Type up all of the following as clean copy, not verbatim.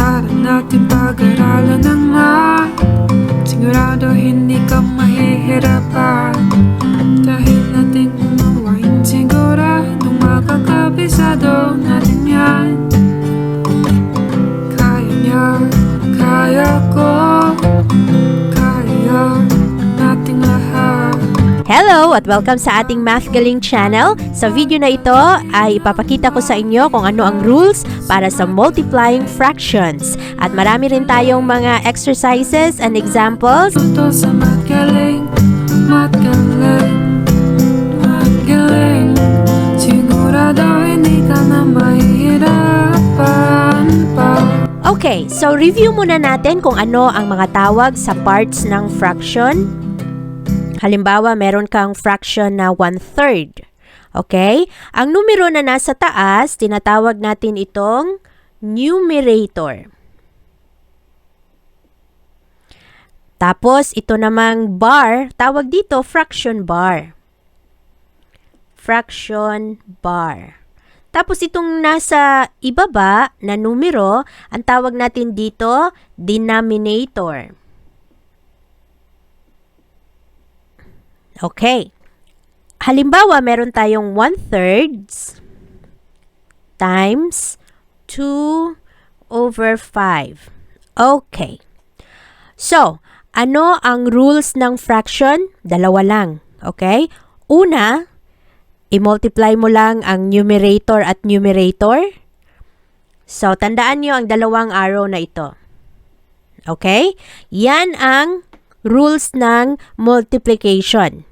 Tara natin pag-aralan ng math. Sigurado hindi ka mahihirapan. Dahil natin umawain siguradong makakabisado natin yan. Kaya niya, kaya ko, kaya nating lahat. Hello at welcome sa ating MathGaling channel. Sa video na ito ay ipapakita ko sa inyo kung ano ang rules para sa multiplying fractions. At marami rin tayong mga exercises and examples. Ito sa MathGaling, MathGaling, MathGaling. Sigurado hindi ka na mahihirapan pa. Okay, so review muna natin kung ano ang mga tawag sa parts ng fraction. Halimbawa, meron kang fraction na 1/3. Okay? Ang numero na nasa taas, tinatawag natin itong numerator. Tapos, ito namang bar, tawag dito fraction bar. Fraction bar. Tapos, itong nasa ibaba na numero, ang tawag natin dito, denominator. Okay. Halimbawa, meron tayong 1/3 times 2/5. Okay. So, ano ang rules ng fraction? Dalawa lang. Okay? Una, i-multiply mo lang ang numerator at numerator. So, tandaan nyo ang dalawang arrow na ito. Okay? Yan ang rules ng multiplication.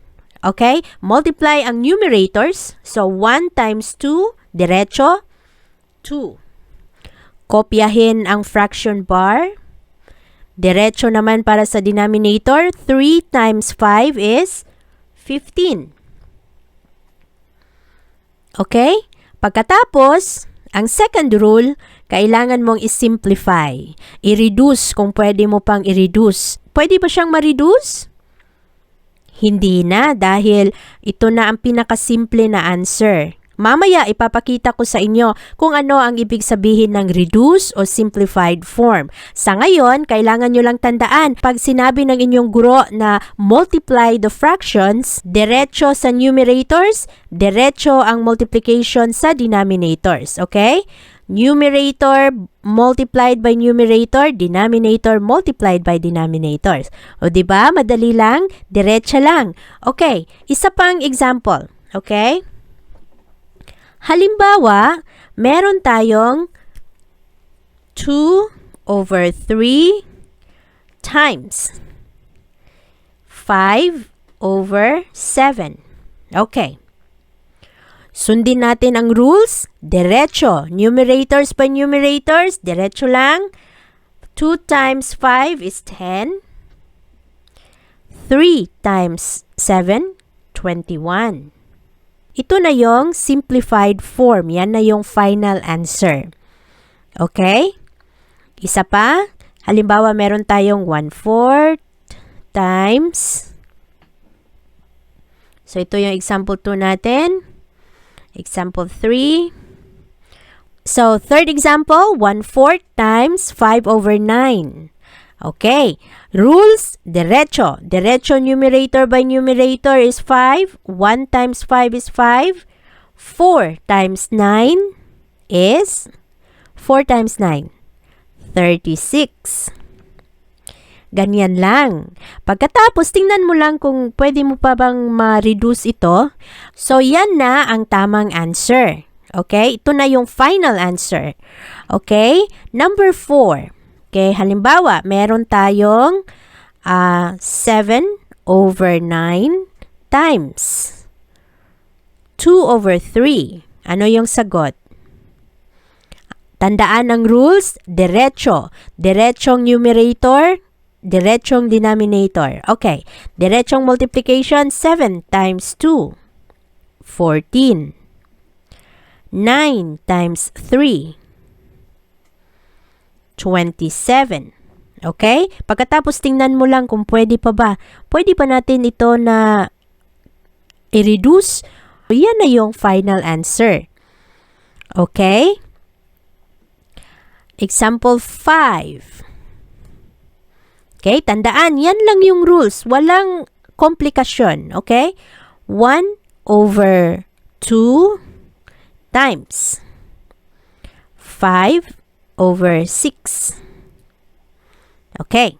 Okay? Multiply ang numerators. So, 1 times 2, diretso, 2. Kopyahin ang fraction bar. Diretso naman para sa denominator. 3 times 5 is 15. Okay? Pagkatapos, ang second rule, kailangan mong i-simplify. I-reduce kung pwede mo pang i-reduce. Pwede ba siyang ma-reduce? Hindi na dahil ito na ang pinakasimple na answer. Mamaya ipapakita ko sa inyo kung ano ang ibig sabihin ng reduce o simplified form. Sa ngayon, kailangan nyo lang tandaan, pag sinabi ng inyong guro na multiply the fractions, diretso sa numerators, diretso ang multiplication sa denominators. Okay? Numerator multiplied by numerator, denominator multiplied by denominators. O diba? Madali lang, diretsa lang. Okay, isa pang example. Okay? Halimbawa, meron tayong 2/3 times 5/7. Okay. Sundin natin ang rules. Diretso. Numerators by numerators. Diretso lang. 2 times 5 is 10. 3 times 7, 21. Ito na yung simplified form. Yan na yung final answer. Okay? Isa pa. Halimbawa, meron tayong 1/4 times. So, ito yung example 2 natin. Example 3. So, third example, 1/4 times 5/9. Okay. Rules, diretso. Diretso numerator by numerator is 5. 1 times 5 is 5. 4 times 9 is 4 times 9. 36. Ganyan lang. Pagkatapos, tingnan mo lang kung pwede mo pa bang ma-reduce ito. So, yan na ang tamang answer. Okay? Ito na yung final answer. Okay? Number 4. Okay? Halimbawa, meron tayong 7/9 times 2/3. Ano yung sagot? Tandaan ang rules. Diretso. Diretsong numerator, diretsong denominator. Okay. Diretsong multiplication, 7 times 2, 14. 9 times 3, 27. Okay? Pagkatapos tingnan mo lang kung pwede pa ba. Pwede pa natin ito na i-reduce. Yan na yung final answer. Okay? Example 5. Okay, tandaan, yan lang yung rules. Walang komplikasyon, okay? 1/2 times 5/6. Okay.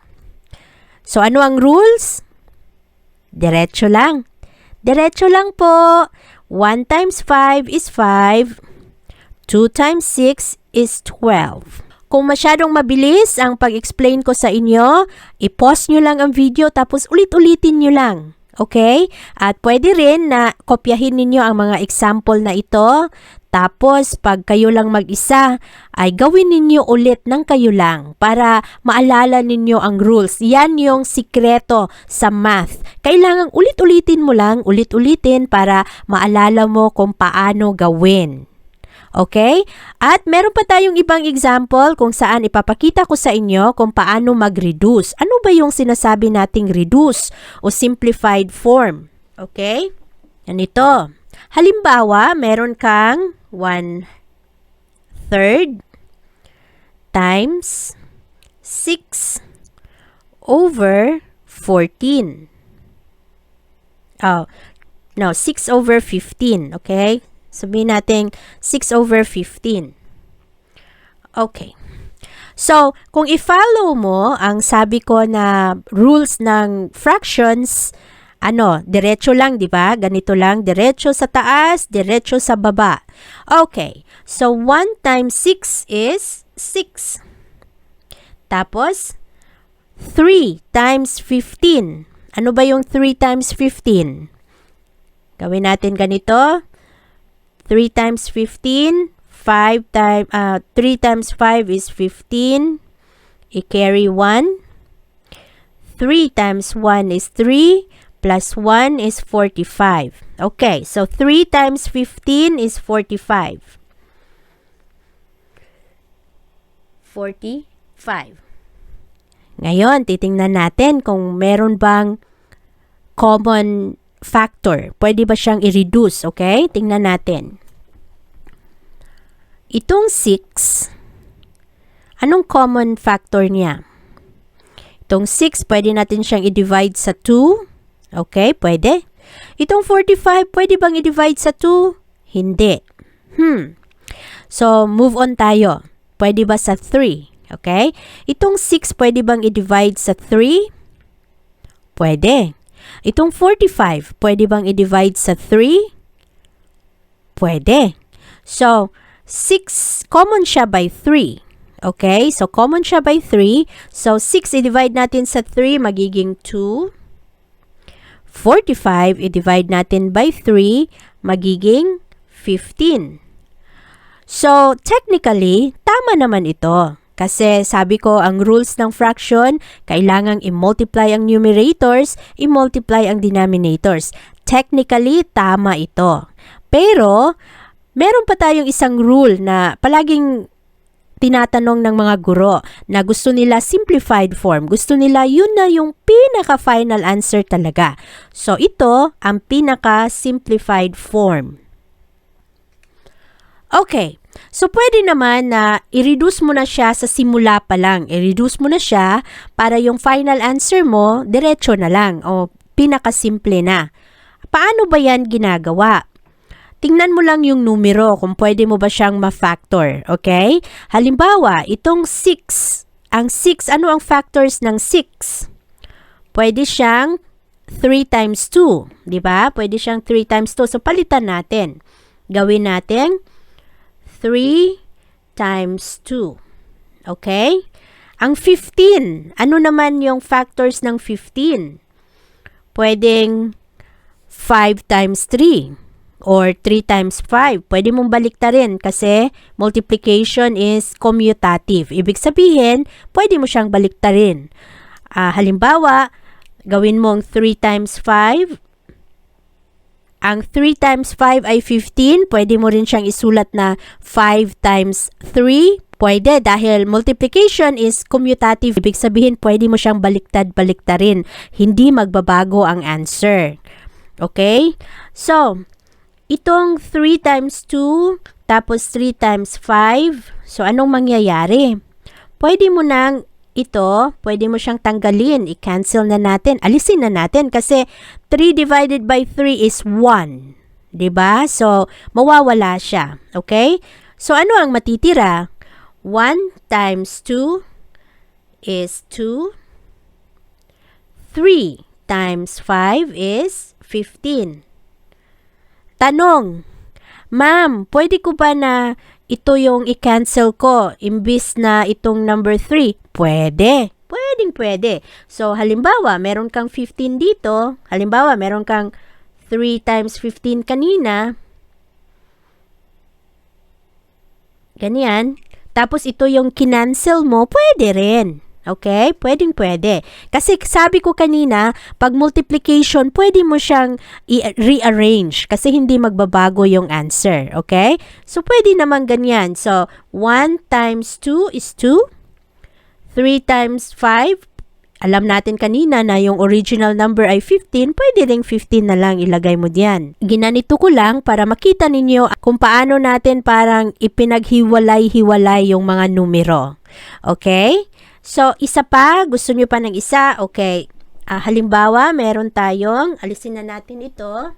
So, ano ang rules? Diretso lang. Diretso lang po. 1 times 5 is 5. 2 times 6 is 12. Kung masyadong mabilis ang pag-explain ko sa inyo, i-pause nyo lang ang video tapos ulit-ulitin nyo lang. Okay? At pwede rin na kopyahin ninyo ang mga example na ito. Tapos, pag kayo lang mag-isa, ay gawin ninyo ulit ng kayo lang para maalala ninyo ang rules. Yan yung sikreto sa math. Kailangang ulit-ulitin mo lang, ulit-ulitin para maalala mo kung paano gawin. Okay? At meron pa tayong ibang example kung saan ipapakita ko sa inyo kung paano mag-reduce. Ano ba yung sinasabi nating reduce o simplified form? Okay? Ganito. Halimbawa, meron kang 1/3 times 6/14. Oh, no, 6/15. Okay? Sabihin natin 6/15. Okay. So, kung i-follow mo ang sabi ko na rules ng fractions, diretso lang, di ba? Ganito lang, diretso sa taas, diretso sa baba. Okay. So, 1 times 6 is 6. Tapos, 3 times 15. Ano ba yung 3 times 15? Gawin natin ganito. 3 times 15, 3 times 5 is 15. I-carry 1. 3 times 1 is 3. Plus 1 is 45. Okay, so 3 times 15 is 45. 45. Ngayon, titingnan natin kung meron bang common factor. Pwede ba siyang i-reduce, okay? Tingnan natin. Itong 6, anong common factor niya? Itong 6, pwede natin siyang i-divide sa 2. Okay, pwede. Itong 45, pwede bang i-divide sa 2? Hindi. So, move on tayo. Pwede ba sa 3? Okay? Itong 6, pwede bang i-divide sa 3? Pwede. Itong 45, pwede bang i-divide sa 3? Pwede. So, 6, common siya by 3. Okay? So, common siya by 3. So, 6 i-divide natin sa 3, magiging 2. 45, i-divide natin by 3, magiging 15. So, technically, tama naman ito. Kasi sabi ko, ang rules ng fraction, kailangang i-multiply ang numerators, i-multiply ang denominators. Technically, tama ito. Pero, meron pa tayong isang rule na palaging tinatanong ng mga guro na gusto nila simplified form. Gusto nila yun na yung pinaka-final answer talaga. So, ito ang pinaka-simplified form. Okay. So, pwede naman na i-reduce mo na siya sa simula pa lang. I-reduce mo na siya para yung final answer mo, diretso na lang o pinaka-simple na. Paano ba yan ginagawa? Tingnan mo lang yung numero kung pwede mo ba siyang ma-factor, okay? Halimbawa, itong 6. Ang 6, ano ang factors ng 6? Pwede siyang 3 times 2, di ba? Pwede siyang 3 times 2. So, palitan natin. Gawin natin 3 times 2. Okay? Ang 15, ano naman yung factors ng 15? Pwedeng 5 times 3. Or 3 times 5. Pwede mong baliktarin kasi multiplication is commutative. Ibig sabihin, pwede mo siyang baliktarin. Halimbawa, gawin mong 3 times 5. Ang 3 times 5 ay 15. Pwede mo rin siyang isulat na 5 times 3. Pwede dahil multiplication is commutative. Ibig sabihin, pwede mo siyang baliktad-baliktarin. Hindi magbabago ang answer. Okay? So, itong 3 times 2, tapos 3 times 5. So, anong mangyayari? pwede mo nang ito, pwede mo siyang tanggalin. I-cancel na natin. Alisin na natin kasi 3 divided by 3 is 1. 'Di ba? So, mawawala siya. Okay? So, ano ang matitira? 1 times 2 is 2. 3 times 5 is 15. Tanong, Ma'am, pwede ko ba na ito yung i-cancel ko imbis na itong number 3? Pwede. Pwede. So, halimbawa, meron kang 15 dito. Halimbawa, meron kang 3 times 15 kanina. Ganyan. Tapos, ito yung kinancel mo. Pwede rin. Okay? Pwede. Kasi sabi ko kanina, pag multiplication, pwede mo siyang i-rearrange kasi hindi magbabago yung answer. Okay? So, pwede naman ganyan. So, 1 times 2 is 2. 3 times 5, alam natin kanina na yung original number ay 15, pwede ring 15 na lang ilagay mo diyan. Ginanito ko lang para makita ninyo kung paano natin parang ipinaghiwalay-hiwalay yung mga numero. Okay? So, isa pa, gusto nyo pa ng isa? Okay. Halimbawa, meron tayong, alisin na natin ito.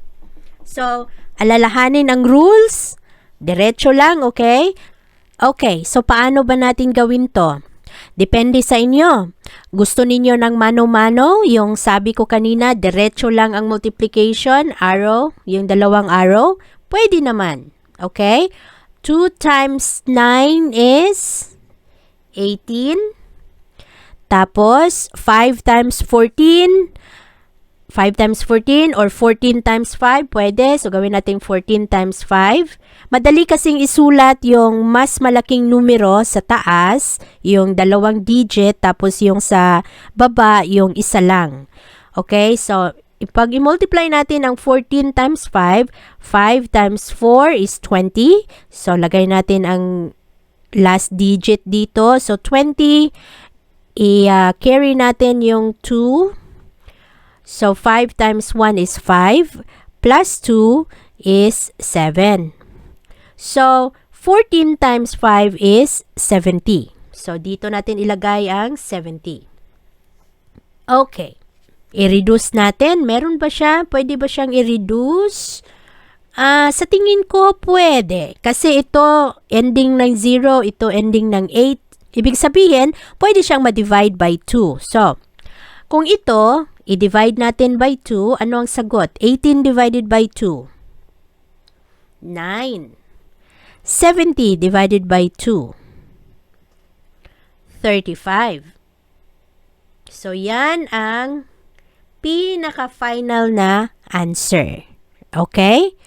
So, alalahanin ang rules. Diretso lang, okay? Okay, so paano ba natin gawin to? Depende sa inyo. Gusto ninyo ng mano-mano? Yung sabi ko kanina, diretso lang ang multiplication, arrow, yung dalawang arrow. Pwede naman, okay? 2 times 9 is 18. Tapos, 5 times 14, 5 times 14 or 14 times 5, pwede. So, gawin natin 14 times 5. Madali kasing isulat yung mas malaking numero sa taas, yung 2 digit, tapos yung sa baba, yung isa lang. Okay, so, pag i-multiply natin ang 14 times 5, 5 times 4 is 20. So, lagay natin ang last digit dito. So, 20. I-carry natin yung 2. So, 5 times 1 is 5. Plus 2 is 7. So, 14 times 5 is 70. So, dito natin ilagay ang 70. Okay. I-reduce natin. Meron ba siya? Pwede ba siyang i-reduce? Sa tingin ko, pwede. Kasi ito, ending ng 0. Ito, ending ng 8. Ibig sabihin, pwede siyang ma-divide by 2. So, kung ito, i-divide natin by 2, ano ang sagot? 18 divided by 2. 9. 70 divided by 2. 35. So, yan ang pinaka-final na answer. Okay?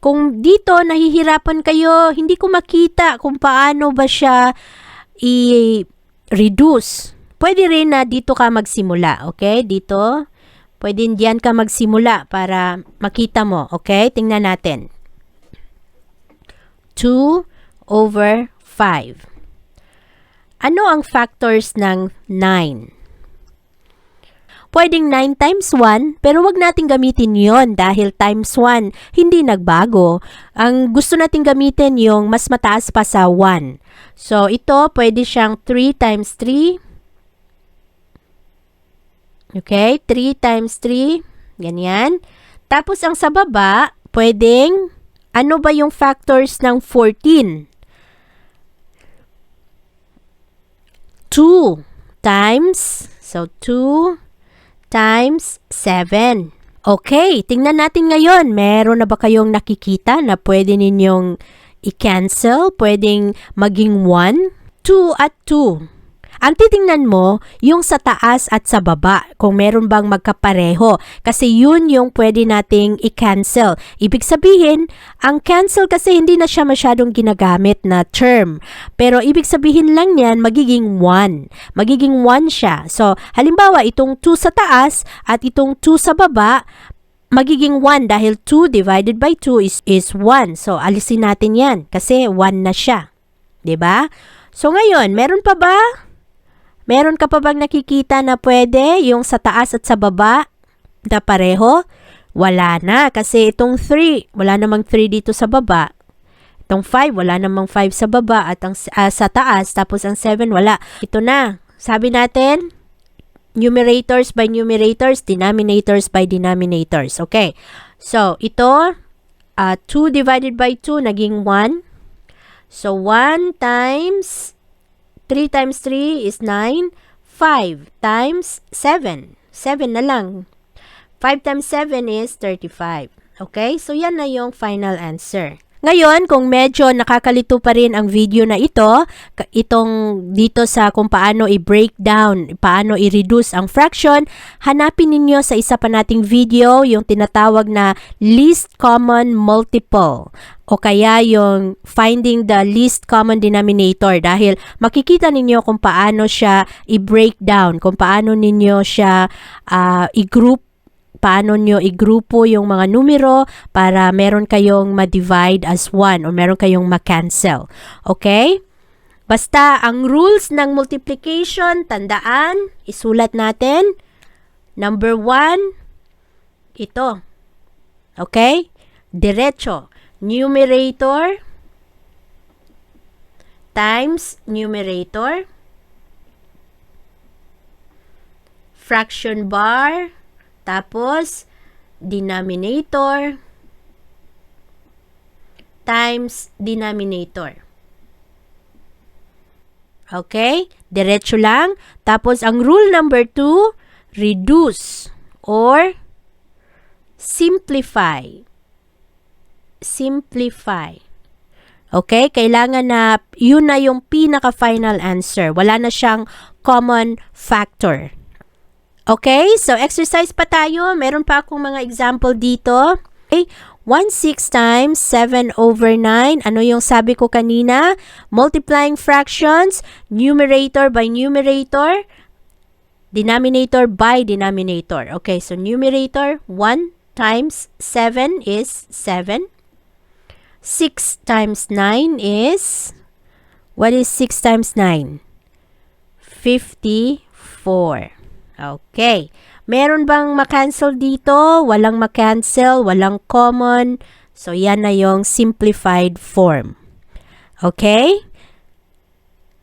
Kung dito nahihirapan kayo, hindi ko makita kung paano ba siya i-reduce. Pwede rin na dito ka magsimula, okay? Dito, pwede diyan ka magsimula para makita mo, okay? Tingnan natin. 2 over 5. Ano ang factors ng 9? Pwedeng 9 times 1, pero wag natin gamitin yon dahil times 1, hindi nagbago. Ang gusto natin gamitin yung mas mataas pa sa 1. So, ito, pwede siyang 3 times 3. Okay, 3 times 3. Ganyan. Tapos, ang sa baba, pwedeng, ano ba yung factors ng 14? 2 times, so 2 times 7. Okay, tingnan natin ngayon. Meron na ba kayong nakikita na pwede ninyong i-cancel? Pwedeng maging 1, 2 at 2. Ang titingnan mo, yung sa taas at sa baba, kung meron bang magkapareho. Kasi yun yung pwede nating i-cancel. Ibig sabihin, ang cancel kasi hindi na siya masyadong ginagamit na term. Pero ibig sabihin lang yan, magiging 1. Magiging 1 siya. So, halimbawa, itong 2 sa taas at itong 2 sa baba, magiging 1 dahil 2 divided by 2 is 1. So, alisin natin yan kasi 1 na siya. 'Di ba? So, ngayon, meron pa ba? Meron ka pa bang nakikita na pwede yung sa taas at sa baba na pareho? Wala na kasi itong 3, wala namang 3 dito sa baba. Itong 5, wala namang 5 sa baba at ang sa taas, tapos ang 7 wala. Ito na. Sabi natin, numerators by numerators, denominators by denominators. Okay. So, ito, 2 divided by 2, naging 1. So, 1 times 3 times 3 is 9. 5 times 7. 7 na lang. 5 times 7 is 35. Okay? So, yan na yung final answer. Ngayon, kung medyo nakakalito pa rin ang video na ito, itong dito sa kung paano i-break down, paano i-reduce ang fraction, hanapin ninyo sa isa pa nating video yung tinatawag na least common multiple o kaya yung finding the least common denominator dahil makikita ninyo kung paano siya i-break down, kung paano ninyo siya i-group, paano nyo igrupo yung mga numero para meron kayong ma-divide as 1 o meron kayong ma-cancel. Okay? Basta, ang rules ng multiplication, tandaan, isulat natin. Number 1, ito. Okay? Diretso. Numerator times numerator. Fraction bar. Tapos, denominator times denominator. Okay? Diretso lang. Tapos, ang rule number 2, reduce or simplify. Simplify. Okay? Kailangan na, yun na yung pinaka-final answer. Wala na siyang common factor. Okay, so exercise pa tayo. Meron pa akong mga example dito. Okay, 1/6 times 7 over 9. Ano yung sabi ko kanina? Multiplying fractions, numerator by numerator, denominator by denominator. Okay, so numerator, 1 times 7 is 7. 6 times 9 is, what is 6 times 9? 54. Okay. Meron bang ma-cancel dito? Walang ma-cancel, walang common. So, yan na yung simplified form. Okay?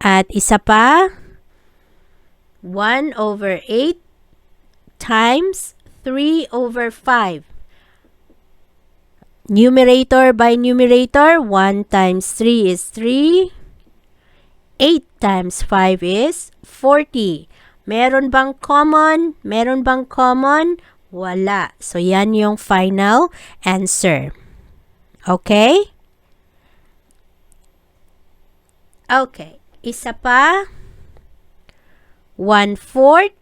At isa pa, 1 over 8 times 3 over 5. Numerator by numerator, 1 times 3 is 3. 8 times 5 is 40. Meron bang common? Meron bang common? Wala. So, yan yung final answer. Okay? Okay. Isa pa. 1/4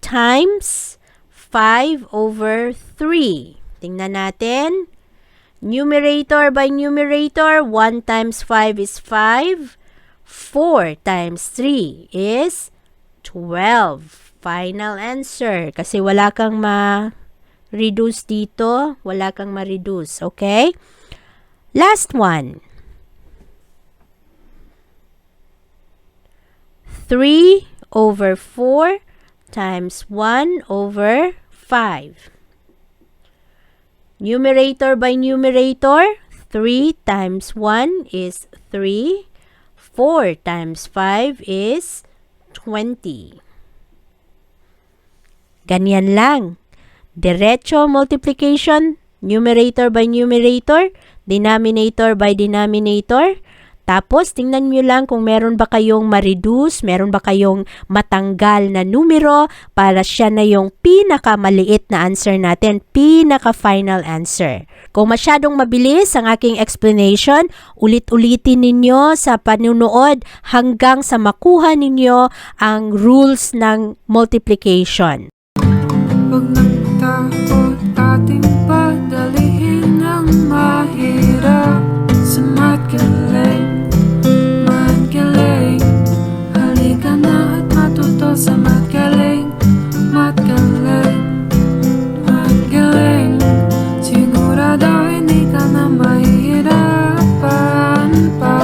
times 5 over 3. Tingnan natin. Numerator by numerator, 1 times 5 is 5. 4 times 3 is 12. Final answer. Kasi wala kang ma-reduce dito. Wala kang ma-reduce. Okay? Last one. 3 over 4 times 1 over 5. Numerator by numerator, 3 times 1 is 3. 4 times 5 is 20. Ganyan lang. Diretso multiplication, numerator by numerator, denominator by denominator. Tapos, tingnan nyo lang kung meron ba kayong ma-reduce, meron ba kayong matanggal na numero para siya na yung pinakamaliit na answer natin, pinaka-final answer. Kung masyadong mabilis ang aking explanation, ulit-ulitin ninyo sa panunood hanggang sa makuha ninyo ang rules ng multiplication. Huwag nagtakot ating padalihin ng mahirap sa MathGaling. MathGaling, halika na at matuto sa MathGaling. MathGaling, MathGaling, sigurado hindi ka na mahihirapan pa.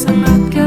sa MathGaling